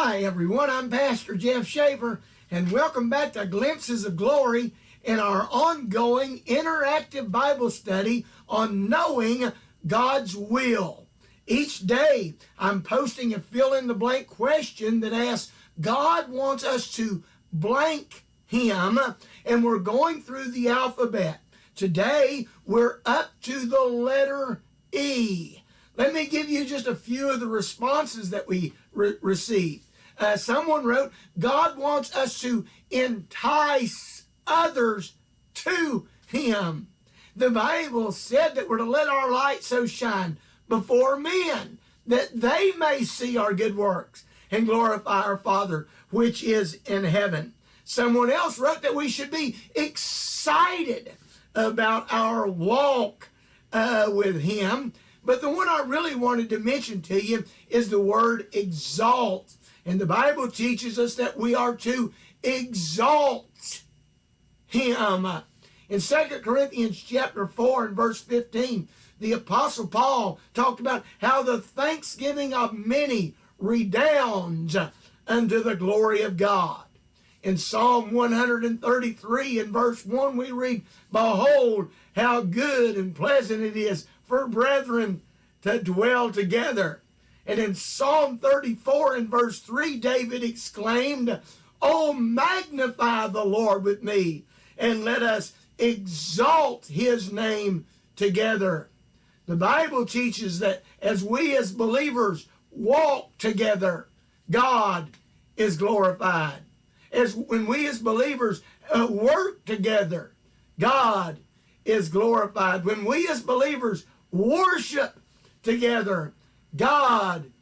Hi everyone, I'm Pastor Jeff Shaver, and welcome back to Glimpses of Glory in our ongoing interactive Bible study on knowing God's will. Each day I'm posting a fill-in-the-blank question that asks, God wants us to blank Him, and we're going through the alphabet. Today we're up to the letter E. Let me give you just a few of the responses that we received. Someone wrote, God wants us to entice others to Him. The Bible said that we're to let our light so shine before men that they may see our good works and glorify our Father which is in heaven. Someone else wrote that we should be excited about our walk with Him. But the one I really wanted to mention to you is the word exalt. And the Bible teaches us that we are to exalt Him. In 2 Corinthians chapter 4 and verse 15, the Apostle Paul talked about how the thanksgiving of many redounds unto the glory of God. In Psalm 133 and verse 1 we read, Behold, how good and pleasant it is for brethren to dwell together. And in Psalm 34 and verse 3, David exclaimed, Oh, magnify the Lord with me, and let us exalt His name together. The Bible teaches that as we as believers walk together, God is glorified. When we as believers work together, God is glorified. When we as believers worship together, God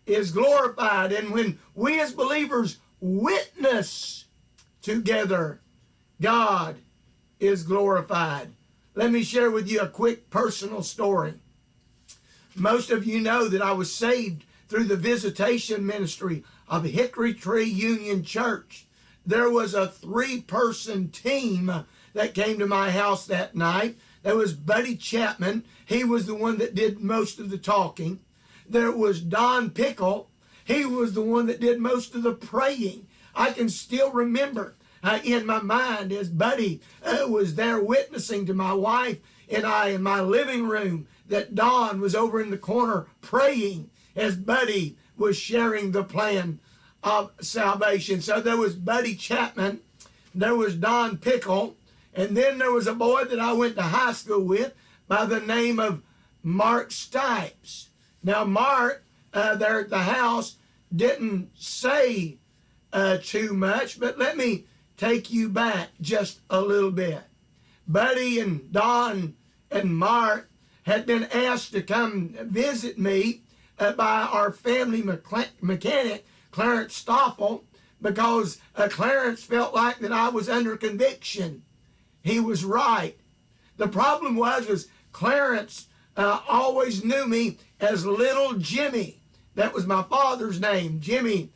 is glorified. And when we as believers witness together, God is glorified. Let me share with you a quick personal story. Most of you know that I was saved through the visitation ministry of Hickory Tree Union Church. There was a 3-person team that came to my house that night. There was Buddy Chapman. He was the one that did most of the talking. There was Don Pickle. He was the one that did most of the praying. I can still remember in my mind as Buddy was there witnessing to my wife and I in my living room that Don was over in the corner praying as Buddy was sharing the plan of salvation. So there was Buddy Chapman, there was Don Pickle, and then there was a boy that I went to high school with by the name of Mark Stipes. Now Mark, there at the house, didn't say too much, but let me take you back just a little bit. Buddy and Don and Mark had been asked to come visit me by our family mechanic, Clarence Stoffel, because Clarence felt like that I was under conviction. He was right. The problem was Clarence always knew me as Little Jimmy. That was my father's name, Jimmy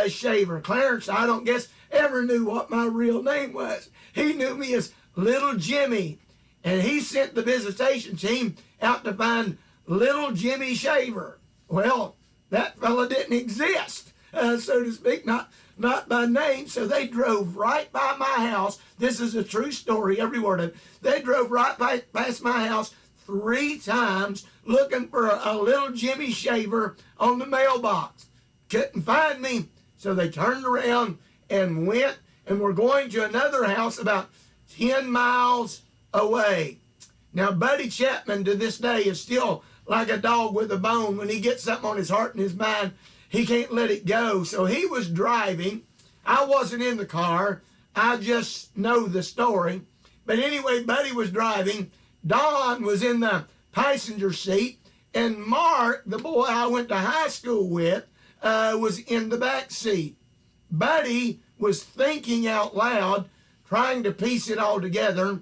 Shaver. Clarence, I don't guess, ever knew what my real name was. He knew me as Little Jimmy. And he sent the visitation team out to find Little Jimmy Shaver. Well, that fella didn't exist, so to speak, not by name. So they drove right by my house. This is a true story, every word of it. They drove right past my house 3 times looking for a Little Jimmy Shaver on the mailbox. Couldn't find me, so they turned around and went and were going to another house about 10 miles away. Now, Buddy Chapman to this day is still like a dog with a bone. When he gets something on his heart and his mind, he can't let it go. So he was driving. I wasn't in the car. I just know the story. But anyway, Buddy was driving. Don was in the passenger seat. And Mark, the boy I went to high school with, was in the back seat. Buddy was thinking out loud, trying to piece it all together.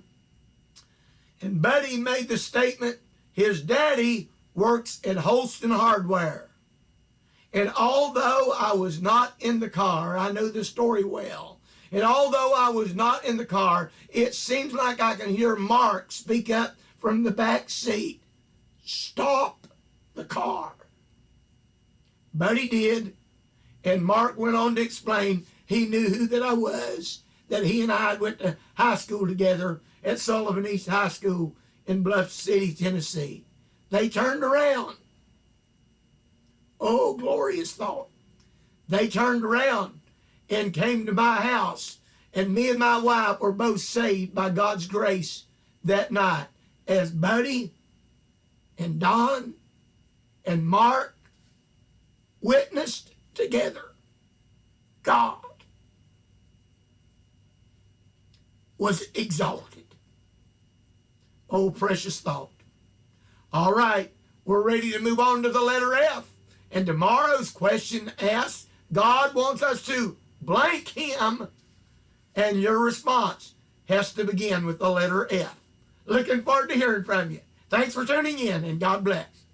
And Buddy made the statement, his daddy works at Holston Hardware. And although I was not in the car, I know the story well, and although I was not in the car, it seems like I can hear Mark speak up from the back seat, stop the car. Buddy did, And Mark went on to explain he knew who that I was, that he and I went to high school together at Sullivan East High School in Bluff City, Tennessee. They turned around. Oh, glorious thought. They turned around and came to my house, and me and my wife were both saved by God's grace that night, as Buddy and Don and Mark witnessed together. God was exalted. Oh, precious thought. All right, we're ready to move on to the letter F. And tomorrow's question asks, God wants us to blank him, and your response has to begin with the letter F. Looking forward to hearing from you. Thanks for tuning in, and God bless.